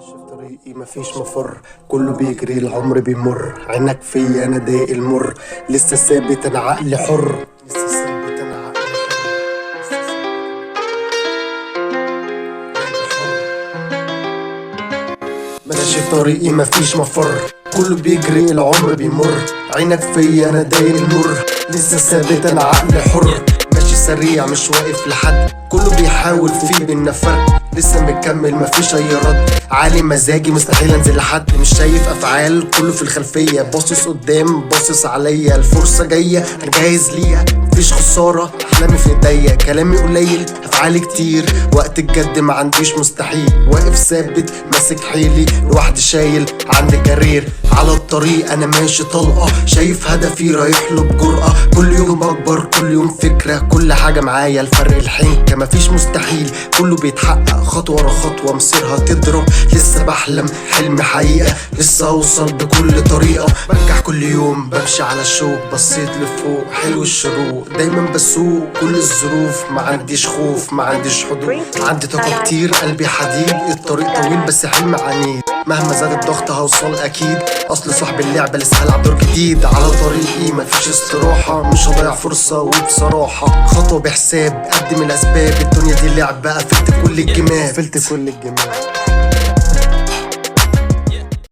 ماشي في طريقي مفيش مفر، كله بيجري العمر بيمر، عينك فيا انا ضايق المر، لسه ثابت انا عقلي حر، لسه ثابت انا عقلي حر. ماشي في طريقي مفيش مفر، كله بيجري العمر بيمر، عينك فيا انا ضايق المر، لسه ثابت انا عقلي حر. ماشي سريع مش واقف لحد، كله بيحاول في بينا فرق، لسه مكمل مفيش اي رد، عالي مزاجي مستحيل انزل لحد، مش شايف افعال كله في الخلفيه، باصص قدام باصص عليا، الفرصه جايه انا جاهز ليها، مفيش خساره احلامي في ايديا، كلامي قليل افعالي كتير، وقت الجد ما عنديش مستحيل، واقف ثابت ماسك حيلي لوحدي، شايل عندي كارير على الطريق، انا ماشي طلقه شايف هدفي رايح له بجرأه، كل يوم اكبر كل يوم فكره، كل حاجه معايا الفرق الحنكه، مفيش مستحيل كله بيتحقق، خطوه ورا خطوه مصيرها تضرب، لسه بحلم حلم حقيقه، لسه اوصل بكل طريقه، برجع كل يوم بمشي على الشوق، بصيت لفوق حلو الشروق، دايما بسوق كل الظروف، ما عنديش خوف ما عنديش حدود، عندي طاقه كتير قلبي حديد، الطريق طويل بس حلم عنيد، مهما زاد الضغط هوصل اكيد، اصل صاحب اللعبه لسه هلعب دور جديد، على طريقي مفيش استراحه، مش هضيع فرصه وبصراحه، خطوه بحساب قدم الاسباب، الدنيا دي لعبه قفلت كل الجمال، قفلت كل الجمال.